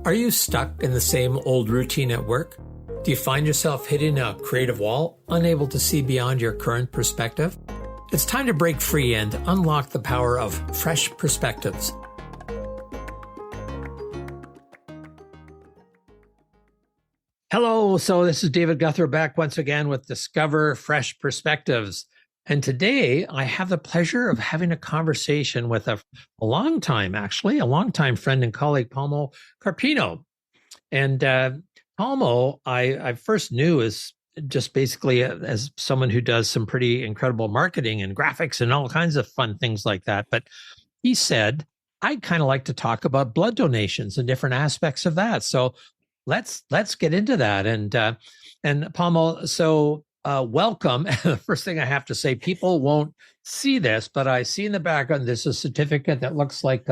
Are you stuck in the same old routine at work? Do you find yourself hitting a creative wall, unable to see beyond your current perspective? It's time to break free and unlock the power of fresh perspectives. Hello, so this is David Gouthro back once again with Discover Fresh Perspectives. And today I have the pleasure of having a conversation with a longtime friend and colleague, Palmo Carpino. And Palmo, I first knew as just basically as someone who does some pretty incredible marketing and graphics and all kinds of fun things like that. But he said, I'd kind of like to talk about blood donations and different aspects of that. So let's get into that. And Palmo, so welcome. The first thing I have to say, people won't see this, but I see in the background, there's a certificate that looks like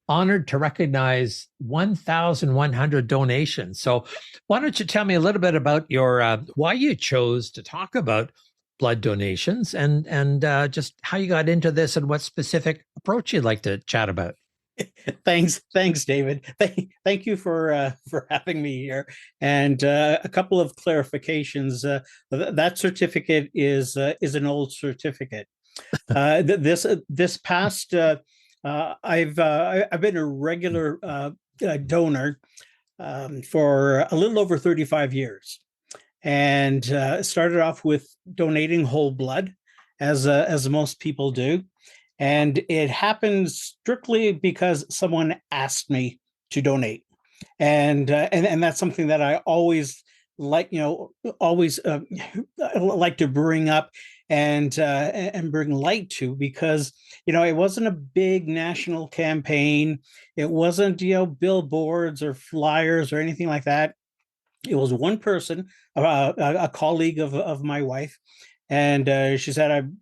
honored to recognize 1,100 donations. So why don't you tell me a little bit about your why you chose to talk about blood donations and just how you got into this and what specific approach you'd like to chat about. Thanks, David. Thank you for having me here. And a couple of clarifications. That certificate is an old certificate. This past, I've been a regular donor for a little over 35 years, and started off with donating whole blood, as most people do. And it happened strictly because someone asked me to donate, and that's something that I always like to bring up and bring light to, because it wasn't a big national campaign, it wasn't billboards or flyers or anything like that. It was one person, a colleague of my wife. And she said, I'm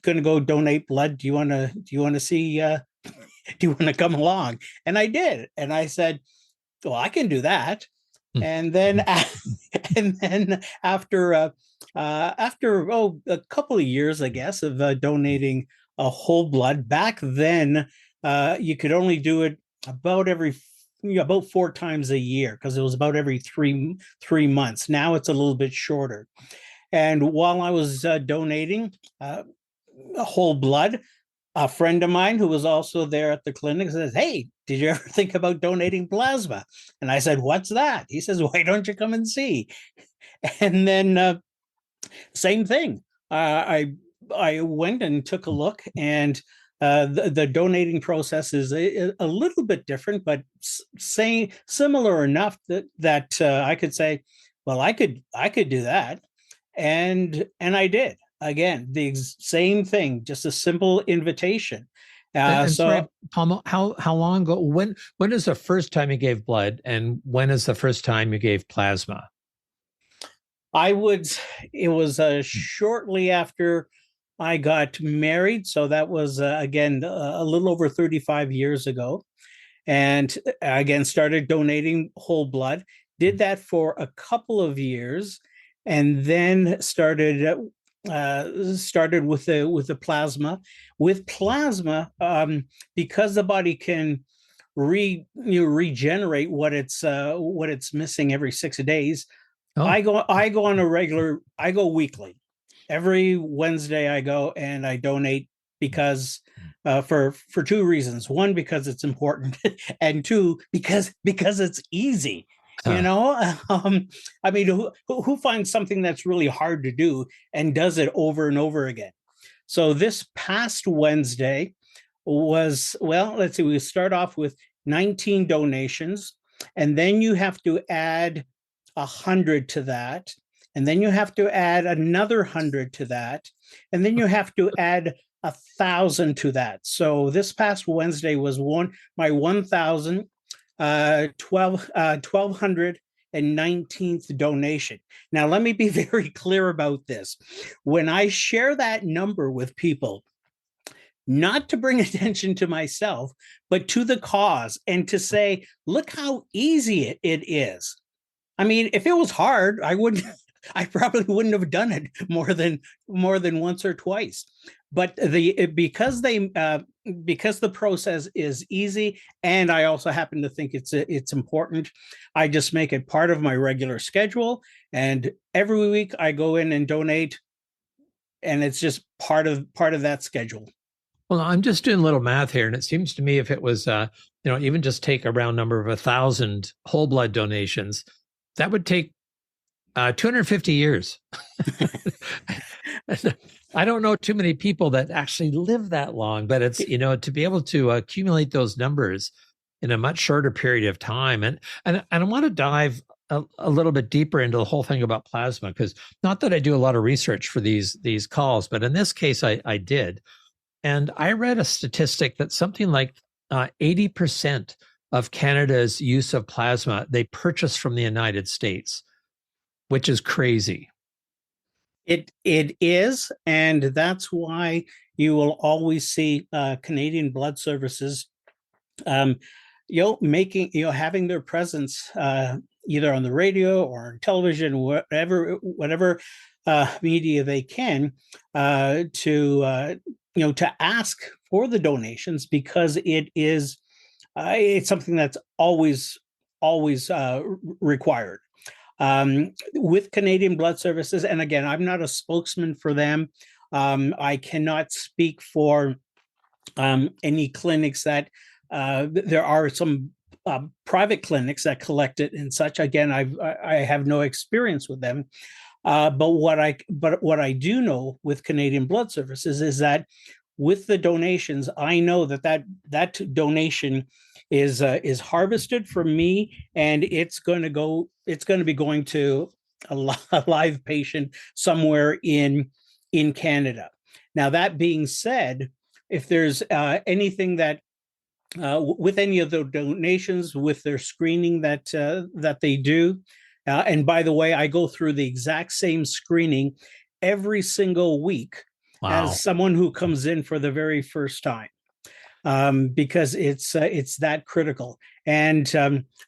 going to go donate blood. Do you want to see, do you want to come along? And I did. And I said, well, I can do that. And then, after a couple of years, I guess, of donating a whole blood, back then, you could only do it about 4 times a year, because it was about every three months. Now it's a little bit shorter. And while I was donating whole blood, a friend of mine who was also there at the clinic says, "Hey, did you ever think about donating plasma?" And I said, "What's that?" He says, "Why don't you come and see?" And then same thing. I went and took a look, and the donating process is a little bit different, but similar enough that I could say, well, I could do that. And I did. Again, the same thing, just a simple invitation. Sorry, Palmo, how long ago? When is the first time you gave blood, and when is the first time you gave plasma? It was shortly after I got married, so that was again a little over 35 years ago, and again started donating whole blood. Did that for a couple of years. And then started with the plasma. With plasma, because the body can regenerate what it's missing every 6 days. Oh. I go weekly. Every Wednesday I go and I donate, because for 2 reasons. One, because it's important, and 2, because it's easy. I mean, who finds something that's really hard to do and does it over and over again? So this past Wednesday was, well, let's see, we start off with 19 donations, and then you have to add 100 to that, and then you have to add another 100 to that, and then you have to add 1,000 to that. So this past Wednesday was my 1,219th donation. Now, let me be very clear about this. When I share that number with people, not to bring attention to myself, but to the cause, and to say, look how easy it is. I mean, if it was hard, I wouldn't I probably wouldn't have done it more than once or twice. But because the process is easy, and I also happen to think it's important, I just make it part of my regular schedule. And every week I go in and donate, and it's just part of that schedule. Well, I'm just doing a little math here, and it seems to me if it was, even just take a round number of 1,000 whole blood donations, that would take 250 years. I don't know too many people that actually live that long, but it's, to be able to accumulate those numbers in a much shorter period of time. And I want to dive a little bit deeper into the whole thing about plasma, because not that I do a lot of research for these calls, but in this case, I did. And I read a statistic that something like 80% of Canada's use of plasma, they purchase from the United States, which is crazy. It is, and that's why you will always see Canadian Blood Services, having their presence either on the radio or on television, whatever media they can, to ask for the donations, because it's something that's always required. With Canadian Blood Services, and again, I'm not a spokesman for them. I cannot speak for any clinics that there are some private clinics that collect it and such. Again, I have no experience with them. But what I do know with Canadian Blood Services is that with the donations, I know that donation is harvested from me, and it's going to be going to a live patient somewhere in Canada. Now, that being said, if there's anything that with any of the donations, with their screening that they do, and by the way, I go through the exact same screening every single week. Wow. As someone who comes in for the very first time, because it's that critical. And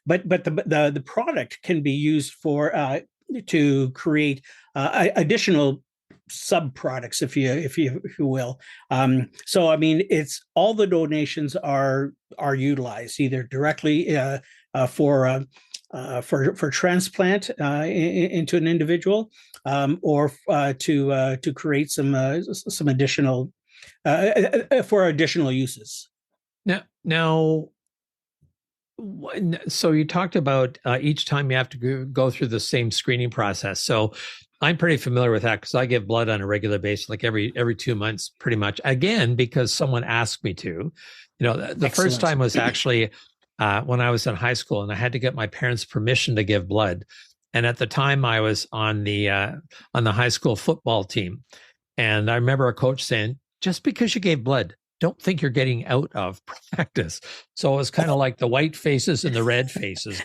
but the product can be used for to create additional sub products, if you will. So I mean, it's all the donations are utilized either directly for transplant into an individual, or to create some additional for additional uses. Now, so you talked about each time you have to go through the same screening process. So I'm pretty familiar with that because I give blood on a regular basis, like every 2 months, pretty much. Again, because someone asked me to. The first time was actually when I was in high school, and I had to get my parents' permission to give blood. And at the time, I was on the high school football team, and I remember a coach saying, "Just because you gave blood, don't think you're getting out of practice." So it was kind of like the white faces and the red faces,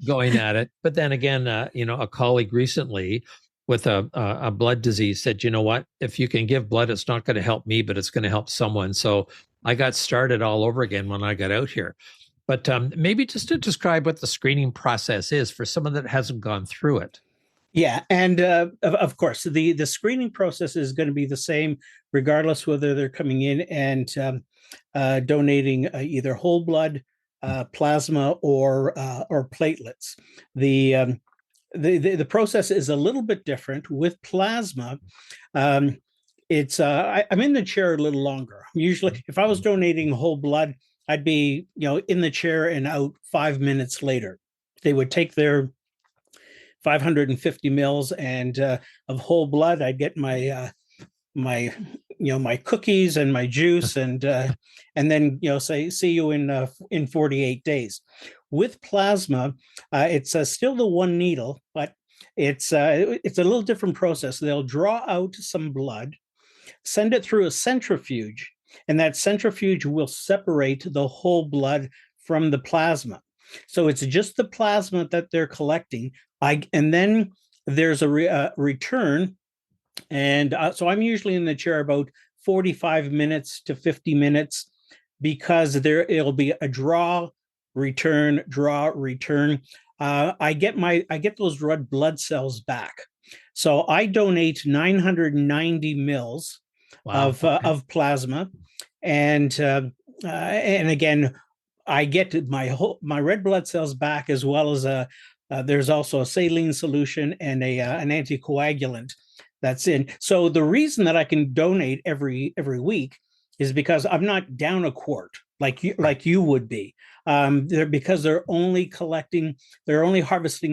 going at it. But then again, a colleague recently with a blood disease said, "You know what? If you can give blood, it's not going to help me, but it's going to help someone." So I got started all over again when I got out here. But maybe just to describe what the screening process is for someone that hasn't gone through it. Yeah, and of course, the screening process is going to be the same, regardless whether they're coming in and donating either whole blood, plasma, or platelets. The process is a little bit different with plasma. I'm in the chair a little longer. Usually, if I was donating whole blood, I'd be in the chair and out 5 minutes later. They would take their 550 mils and of whole blood. I'd get my my cookies and my juice, and then say see you in 48 days. With plasma, it's still the one needle, but it's a little different process. They'll draw out some blood, send it through a centrifuge, and that centrifuge will separate the whole blood from the plasma. So it's just the plasma that they're collecting. And then there's a return. And so I'm usually in the chair about 45 minutes to 50 minutes, because it'll be a draw, return, I get those red blood cells back. So I donate 990 mils Wow. Okay. of plasma, and again, I get my red blood cells back, as well as there's also a saline solution and an anticoagulant that's in. So the reason that I can donate every week is because I'm not down a quart Right. like you would be. Because they're only harvesting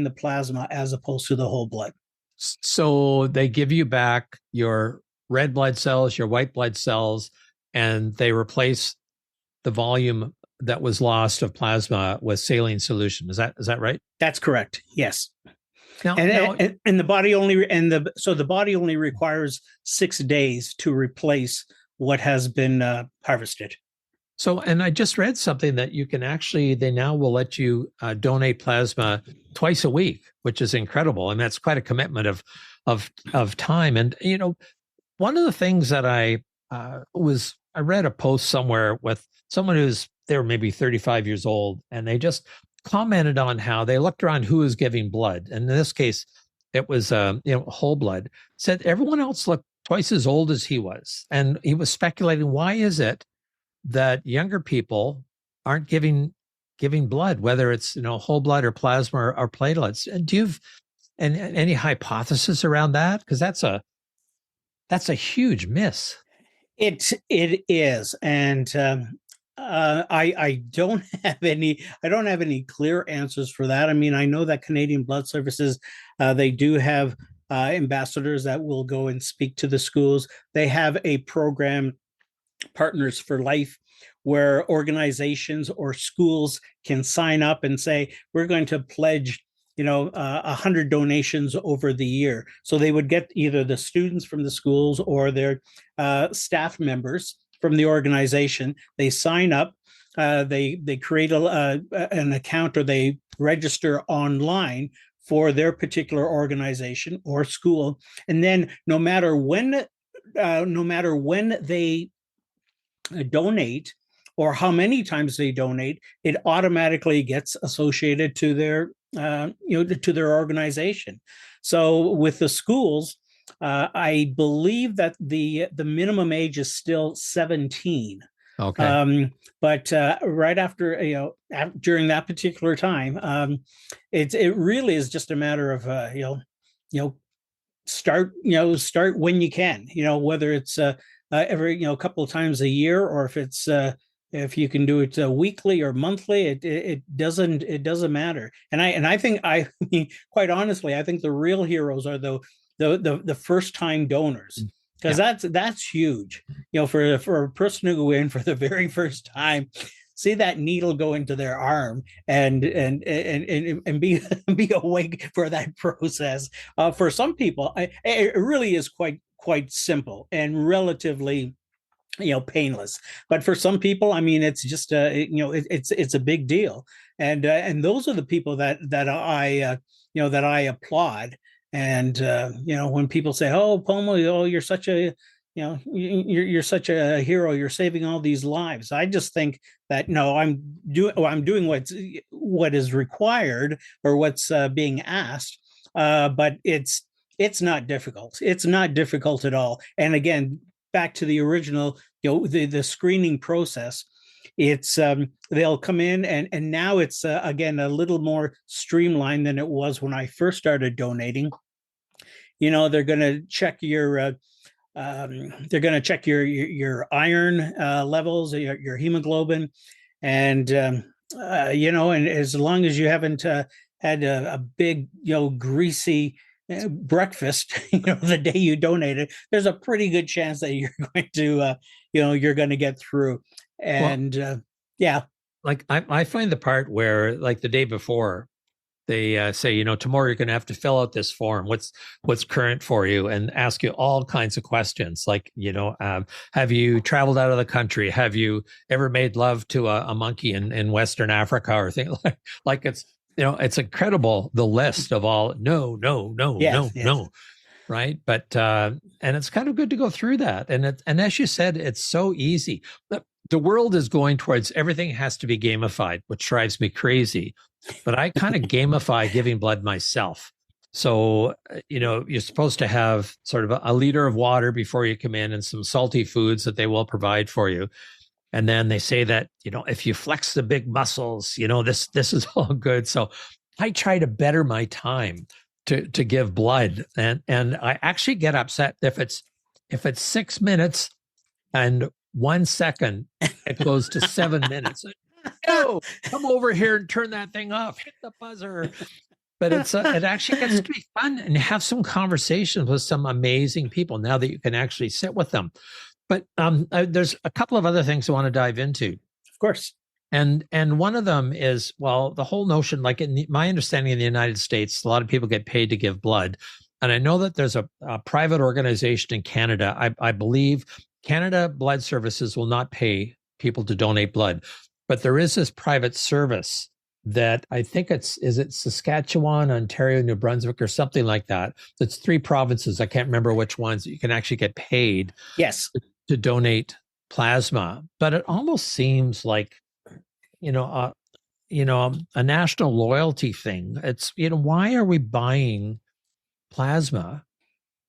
the plasma as opposed to the whole blood. So they give you back your red blood cells, your white blood cells, and they replace the volume that was lost of plasma with saline solution. Is that right? That's correct. Yes. Now, And the body the body only requires 6 days to replace what has been harvested. so and I just read something that you can actually they now will let you donate plasma twice a week, which is incredible, and that's quite a commitment of time. And one of the things that I read a post somewhere with someone they were maybe 35 years old, and they just commented on how they looked around who was giving blood. And in this case, it was whole blood. Said everyone else looked twice as old as he was, and he was speculating, why is it that younger people aren't giving blood, whether it's whole blood or plasma or platelets? And do you have any hypothesis around that? Because that's a huge miss. It is, and I don't have any clear answers for that. I mean, I know that Canadian Blood Services, they do have ambassadors that will go and speak to the schools. They have a program, Partners for Life, where organizations or schools can sign up and say, we're going to pledge 100 donations over the year. So they would get either the students from the schools or their staff members from the organization. They sign up, they create an account, or they register online for their particular organization or school, and then no matter when they donate or how many times they donate, it automatically gets associated to their to their organization. So with the schools, I believe that the minimum age is still 17. Okay. But right after, during that particular time, it really is just a matter of start when you can, whether it's every a couple of times a year, or if you can do it weekly or monthly, it doesn't matter. And I think, I mean, quite honestly, I think the real heroes are the first time donors, because Yeah. that's huge. For a person to go in for the very first time, see that needle go into their arm, and be awake for that process. For some people, it really is quite simple and relatively painless, but for some people, I mean, it's just it's a big deal. And those are the people that I applaud. And when people say, oh, Palmo, oh, you're such a you're such a hero, you're saving all these lives, I just think that, no, I'm doing what is required, or what's being asked. But it's not difficult. It's not difficult at all. And again, back to the original, the screening process, it's they'll come in, and now it's again a little more streamlined than it was when I first started donating. They're going to check your iron levels, your hemoglobin, and and as long as you haven't had a big greasy breakfast the day you donated, there's a pretty good chance that you're going to you're going to get through. Well, And yeah. like I find the part where, like, the day before, they say, tomorrow you're going to have to fill out this form. What's current for you, and ask you all kinds of questions, like, have you traveled out of the country? Have you ever made love to a monkey in Western Africa, or things like it's it's incredible, the list of all. No, no, no, Yes, no, yes. no. Right. But and it's kind of good to go through that. And as you said, it's so easy. The world is going towards everything has to be gamified, which drives me crazy. but I kind of gamify giving blood myself. So, you're supposed to have sort of a liter of water before you come in and some salty foods that they will provide for you. And then they say that, if you flex the big muscles, this is all good. So I try to better my time to give blood. And I actually get upset if it's 6 minutes and 1 second, it goes to 7 minutes. Oh, come over here and turn that thing off. Hit the buzzer. But it actually gets to be fun and have some conversations with some amazing people now that you can actually sit with them. But there's a couple of other things I want to dive into. Of course. And one of them is, well, the whole notion, like in my understanding in the United States, a lot of people get paid to give blood. And I know that there's a private organization in Canada. I believe Canada Blood Services will not pay people to donate blood. But there is this private service that I think is it Saskatchewan, Ontario, New Brunswick, or something like that. It's 3 provinces. I can't remember which ones you can actually get paid. Yes. To donate plasma. But it almost seems like, a national loyalty thing. It's, why are we buying plasma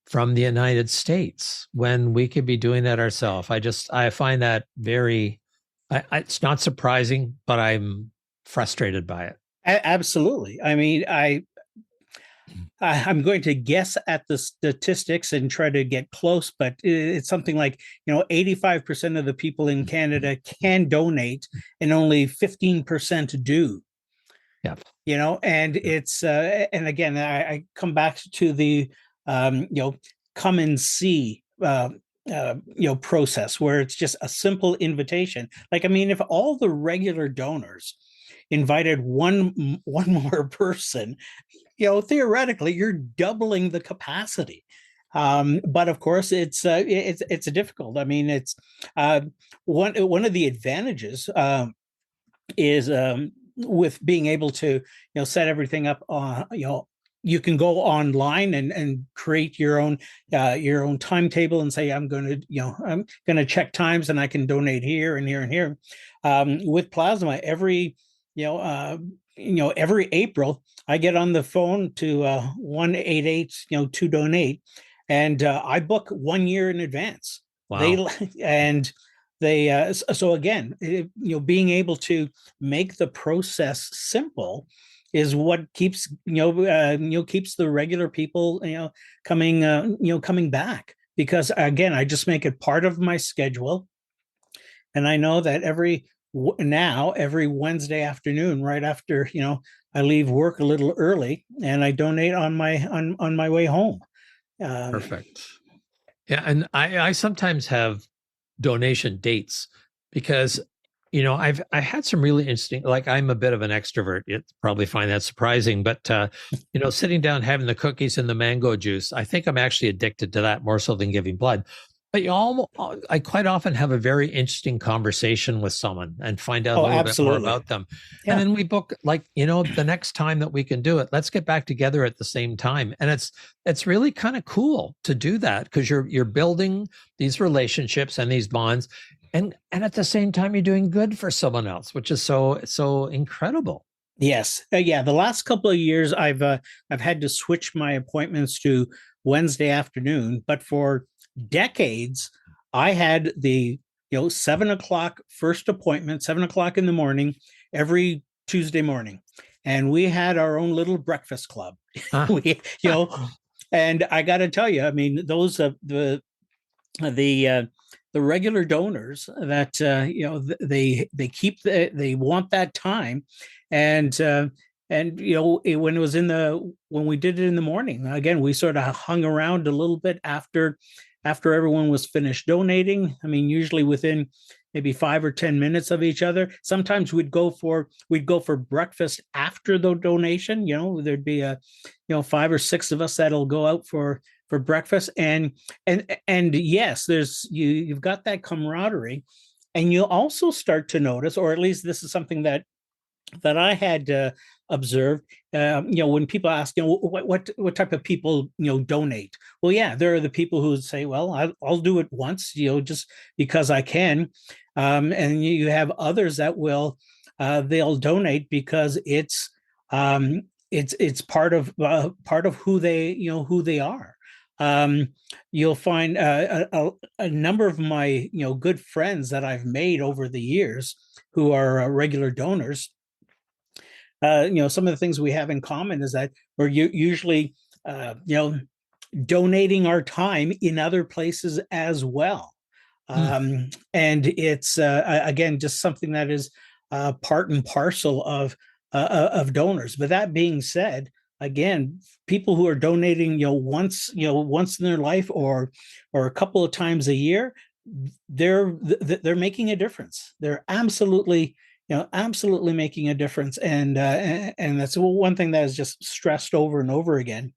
from the United States when we could be doing that ourselves? I find that very, it's not surprising, but I'm frustrated by it. Absolutely. I mean, I'm going to guess at the statistics and try to get close, but it's something like, 85% of the people in Canada can donate and only 15% do. Yeah. And it's, and again, I come back to the, come and see, process where it's just a simple invitation. Like, I mean, if all the regular donors invited one more person, theoretically you're doubling the capacity. But of course it's difficult. I mean, it's one of the advantages is with being able to set everything up on you can go online and create your own timetable and say, I'm going to check times and I can donate here and here and here. With plasma, every every April I get on the phone to 188 to donate, and I book 1 year in advance. Wow. So again, being able to make the process simple is what keeps keeps the regular people coming back, because again, I just make it part of my schedule, and I know that every Wednesday afternoon, right after I leave work a little early, and I donate on my way home. Perfect. Yeah, and I sometimes have donation dates because I had some really interesting, like, I'm a bit of an extrovert. You probably find that surprising, but sitting down, having the cookies and the mango juice, I think I'm actually addicted to that more so than giving blood. But I quite often have a very interesting conversation with someone and find out a little bit more about them. Yeah. And then we book, like, the next time that we can do it, let's get back together at the same time. And it's really kind of cool to do that, because you're building these relationships and these bonds, and at the same time you're doing good for someone else, which is so incredible. Yes. The last couple of years I've had to switch my appointments to Wednesday afternoon, but for decades I had the 7:00 first appointment, 7:00 in the morning, every Tuesday morning, and we had our own little breakfast club. And I got to tell you, I mean, those the regular donors that they want that time, and when it was when we did it in the morning, again, we sort of hung around a little bit after everyone was finished donating. I mean, usually within maybe 5 or 10 minutes of each other. Sometimes we'd go for breakfast after the donation. There'd be 5 or 6 of us that'll go out for breakfast, and yes, you've got that camaraderie, and you'll also start to notice, or at least this is something that I had observed, when people ask, what type of people, donate? Well, yeah, there are the people who say, well, I'll do it once, just because I can. And you have others that will, they'll donate because it's It's part of who they who they are. Um, you'll find a number of my good friends that I've made over the years who are regular donors. Some of the things we have in common is that we're usually donating our time in other places as well. Mm. And it's again just something that is part and parcel of donors. But that being said, again, people who are donating, once in their life or a couple of times a year, they're making a difference. They're absolutely making a difference, and that's one thing that is just stressed over and over again.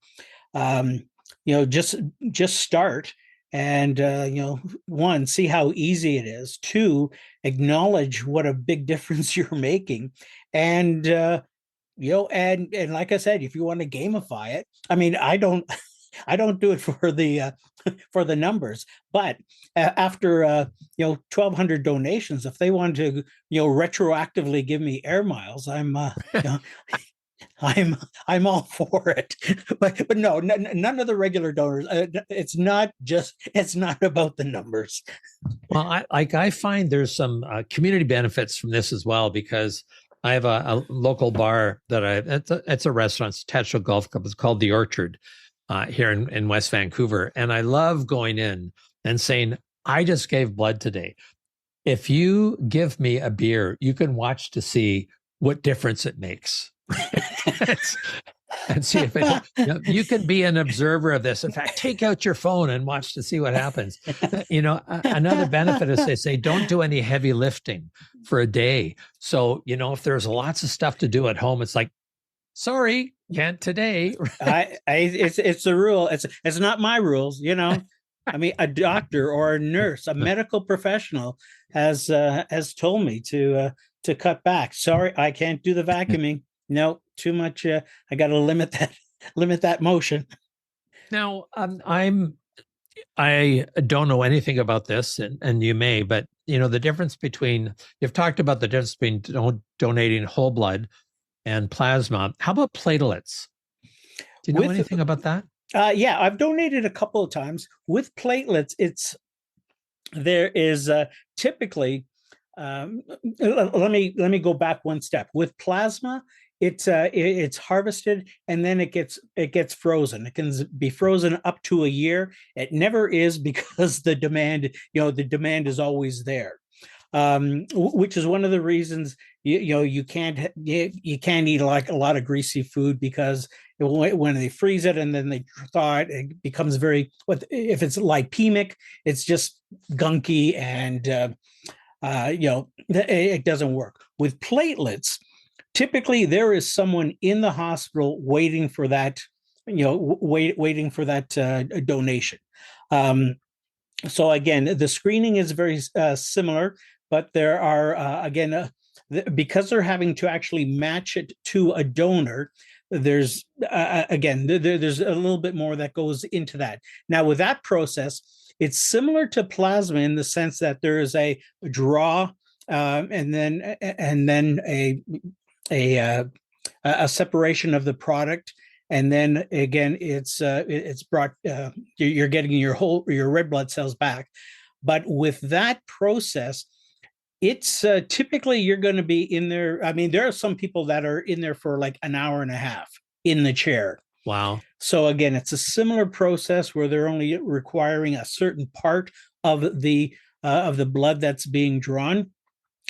um, just start and one, see how easy it is. Two, acknowledge what a big difference you're making. And and like I said, if you want to gamify it, I mean, I don't do it for the for the numbers, but after 1,200 donations, if they want to retroactively give me air miles, you know, I'm all for it. But no, none of the regular donors. It's not about the numbers. Well, I find there's some community benefits from this as well, because I have a local bar that it's a restaurant, it's attached to a golf club. It's called The Orchard here in West Vancouver. And I love going in and saying, I just gave blood today. If you give me a beer, you can watch to see what difference it makes. And see if you can be an observer of this. In fact, take out your phone and watch to see what happens. Another benefit is they say don't do any heavy lifting for a day. So, if there's lots of stuff to do at home, it's like, sorry, can't today. It's a rule. It's not my rules. I mean, a doctor or a nurse, a medical professional has told me to cut back. Sorry, I can't do the vacuuming. No, too much. I got to limit that motion. Now, I don't know anything about this, and you may, but the difference between, you've talked about the difference between donating whole blood and plasma. How about platelets? Do you know anything about that? Yeah, I've donated a couple of times. With platelets, there is typically. Let me go back one step. With plasma, it's harvested and then it gets frozen. It can be frozen up to a year. It never is, because the demand is always there. Which is one of the reasons you can't eat like a lot of greasy food, because when they freeze it and then they thaw it, it becomes if it's lipemic, it's just gunky, and it doesn't work. With platelets, typically there is someone in the hospital waiting for that, waiting for that donation. So again, the screening is very similar, but there are because they're having to actually match it to a donor. There's there's a little bit more that goes into that. Now, with that process, it's similar to plasma in the sense that there is a draw, and then a separation of the product, and then again it's brought. You're getting your red blood cells back, but with that process, it's typically you're going to be in there. I mean, there are some people that are in there for like an hour and a half in the chair. Wow. So again, it's a similar process where they're only requiring a certain part of the blood that's being drawn.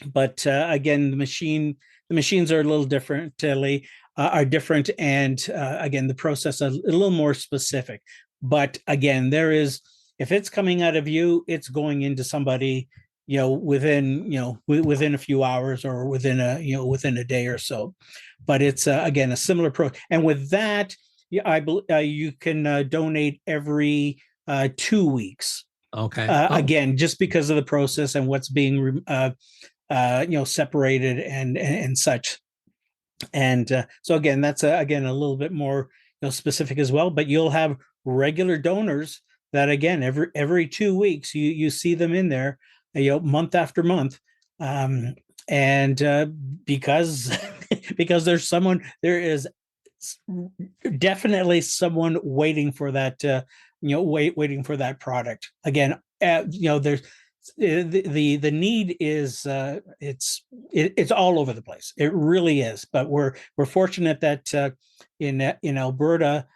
But again, the machines are a little differently are different, and again, the process is a little more specific. But again, if it's coming out of you, it's going into somebody within a few hours or within a day or so. But it's again a similar and with that, you can donate every 2 weeks. Okay. Again, just because of the process and what's being separated and such. And so again, that's again a little bit more specific as well. But you'll have regular donors that again every 2 weeks you see them in there, month after month, and because because there is definitely someone waiting for that, waiting for that product. Again, there's the need is it's all over the place. It really is. But we're fortunate that in Alberta,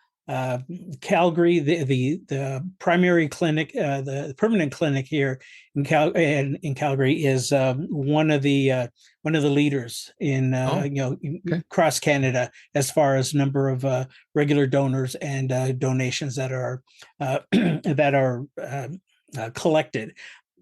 Calgary, the primary clinic, the permanent clinic here in Calgary is one of the leaders in Okay. across Canada as far as number of regular donors and donations that are collected.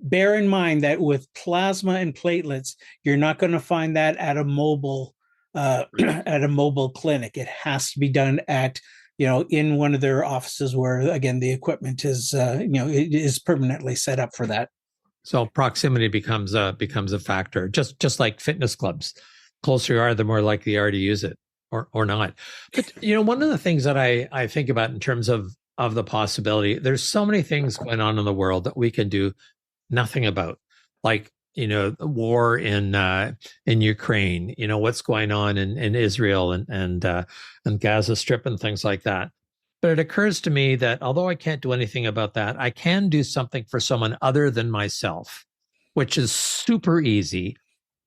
Bear in mind that with plasma and platelets, you're not going to find that at a mobile at a mobile clinic. It has to be done at in one of their offices where, again, the equipment is it is permanently set up for that. So proximity becomes a factor, just like fitness clubs. Closer you are, the more likely you are to use it or not. But one of the things that I think about in terms of the possibility, there's so many things going on in the world that we can do nothing about, like war in Ukraine, what's going on in Israel and Gaza Strip and things like that. But it occurs to me that although I can't do anything about that, I can do something for someone other than myself, which is super easy,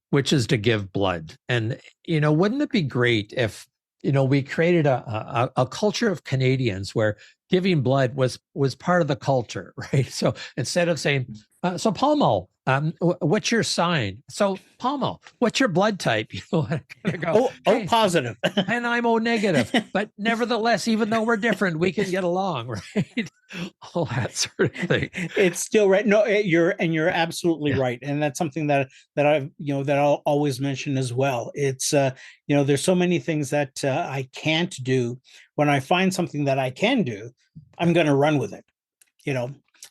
which is to give blood. And wouldn't it be great if we created a culture of Canadians where giving blood was part of the culture, right? So instead of saying, so Palmo, what's your sign? So Palmo, what's your blood type? I go, hey, positive. And I'm O negative. But nevertheless, even though we're different, we can get along, right? All that sort of thing. It's still right. No, you're absolutely right. And that's something that I'll always mention as well. It's there's so many things that I can't do. When I find something that I can do, I'm going to run with it.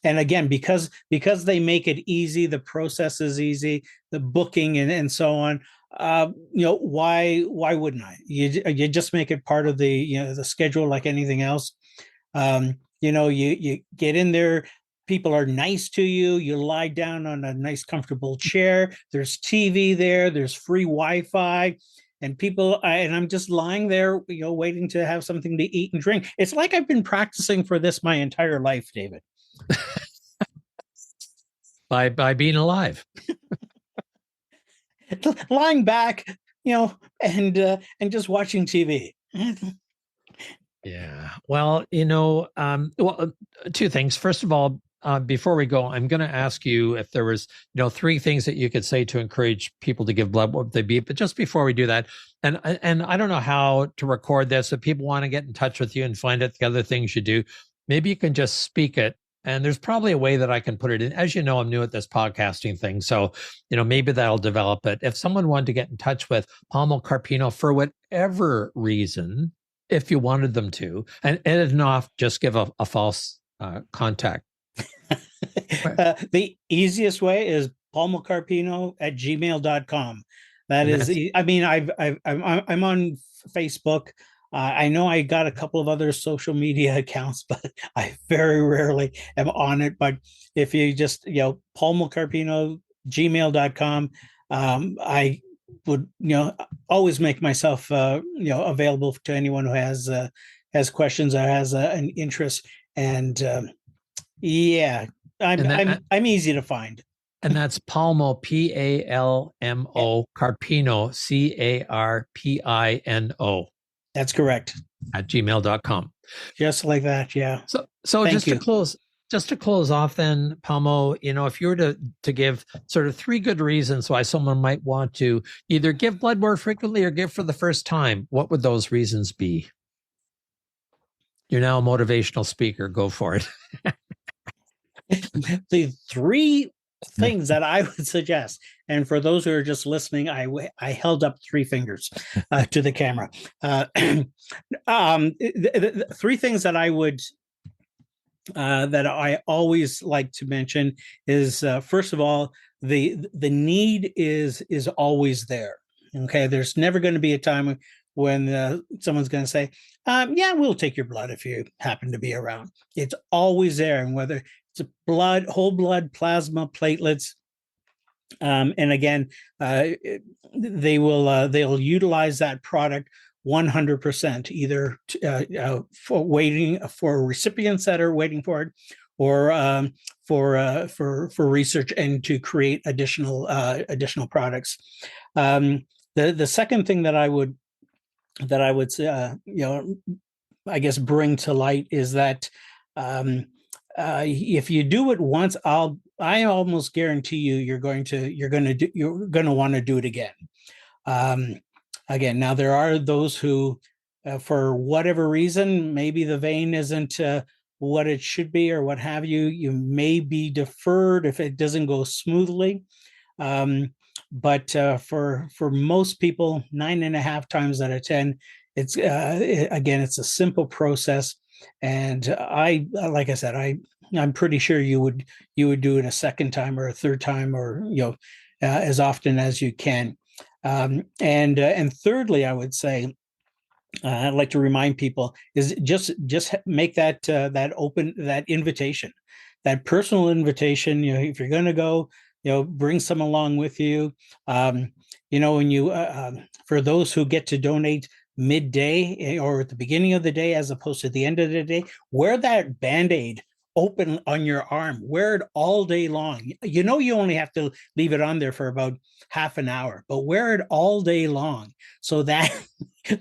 And again, because they make it easy, the process is easy, the booking and so on. Why wouldn't I? You just make it part of the schedule like anything else. You get in there. People are nice to you. You lie down on a nice, comfortable chair. There's TV there. There's free Wi-Fi. And I'm just lying there, waiting to have something to eat and drink. It's like I've been practicing for this my entire life, David. by being alive. Lying back, and just watching TV. Yeah. Well, two things. First of all, before we go, I'm going to ask you if there was, three things that you could say to encourage people to give blood, what would they be? But just before we do that, and I don't know how to record this. If people want to get in touch with you and find out the other things you do, maybe you can just speak it. And there's probably a way that I can put it in. As you know, I'm new at this podcasting thing. So, maybe that'll develop it. If someone wanted to get in touch with Palmo Carpino for whatever reason, if you wanted them to, and if not, just give a false contact. The easiest way is palmocarpino@gmail.com. That is, I'm on Facebook. I know I got a couple of other social media accounts, but I very rarely am on it. But if you just, palmocarpino@gmail.com, I would, always make myself, available to anyone who has questions or has an interest. And I'm easy to find. And that's Palmo, Palmo, Carpino, Carpino. That's correct. At gmail.com. Just like that. Yeah. So just to close off then, Palmo, if you were to give sort of three good reasons why someone might want to either give blood more frequently or give for the first time, what would those reasons be? You're now a motivational speaker. Go for it. The three things that I would suggest, and for those who are just listening, I held up three fingers to the camera. The three things that I would that I always like to mention is, first of all, the need is always there. Okay, there's never going to be a time when someone's going to say, yeah, we'll take your blood if you happen to be around. It's always there. And whether it's blood, whole blood, plasma, platelets, And again, they'll utilize that product 100%, either for waiting for recipients that are waiting for it, or for research and to create additional products. The second thing that I would I guess bring to light is that if you do it once, I almost guarantee you you're going to want to do it again. Again, now there are those who, for whatever reason, maybe the vein isn't what it should be or what have you. You may be deferred if it doesn't go smoothly. But for most people, 9.5 times out of 10, it's it's a simple process. And like I said, I'm pretty sure you would do it a second time or a third time, or as often as you can. And thirdly, I would say, I'd like to remind people is just make that invitation, that personal invitation. If you're going to go, bring some along with you. When you for those who get to donate midday or at the beginning of the day as opposed to the end of the day, wear that Band-Aid open on your arm, wear it all day long. You only have to leave it on there for about half an hour, but wear it all day long so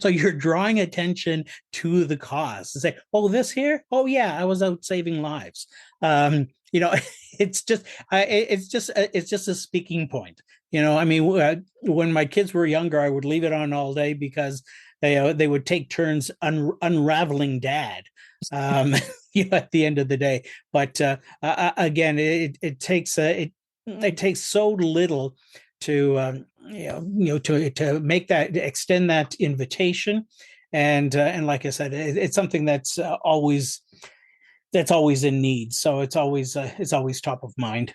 you're drawing attention to the cause. Say, oh, this here, oh yeah, I was out saving lives. It's just a speaking point. When my kids were younger, I would leave it on all day because they would take turns unraveling dad at the end of the day. But again, it takes so little to to make that, extend that invitation, and like I said, it's something that's always in need. So it's always top of mind.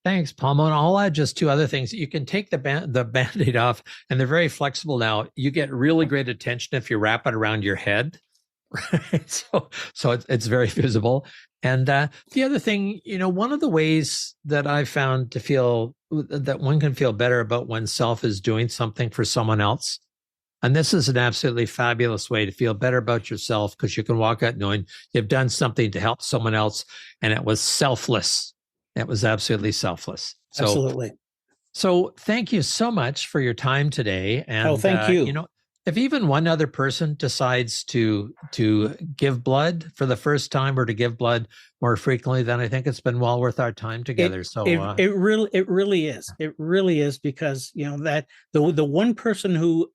Thanks, Palmo. And I'll add just two other things. You can take the Band-Aid off, and they're very flexible now. You get really great attention if you wrap it around your head. Right? So it's very visible. And the other thing, one of the ways that I've found to feel that one can feel better about oneself is doing something for someone else. And this is an absolutely fabulous way to feel better about yourself, because you can walk out knowing you've done something to help someone else, and it was selfless. It was absolutely selfless. Absolutely. So thank you so much for your time today. And thank you. If even one other person decides to give blood for the first time or to give blood more frequently, then I think it's been well worth our time together. It really is. It really is, because that the one person who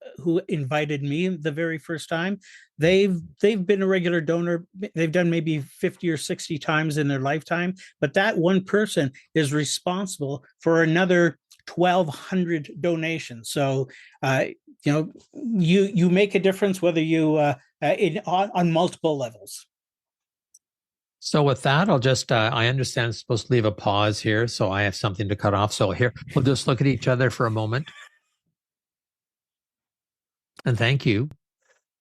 invited me the very first time, they've been a regular donor. They've done maybe 50 or 60 times in their lifetime, but that one person is responsible for another 1,200 donations. So you make a difference, whether you on multiple levels. So with that, I'll just, I understand it's supposed to leave a pause here, so I have something to cut off. So here, we'll just look at each other for a moment. And thank you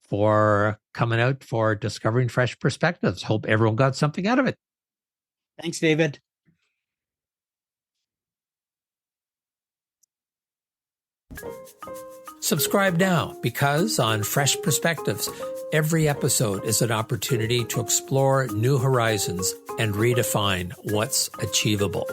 for coming out for Discovering Fresh Perspectives. Hope everyone got something out of it. Thanks, David. Subscribe now, because on Fresh Perspectives, every episode is an opportunity to explore new horizons and redefine what's achievable.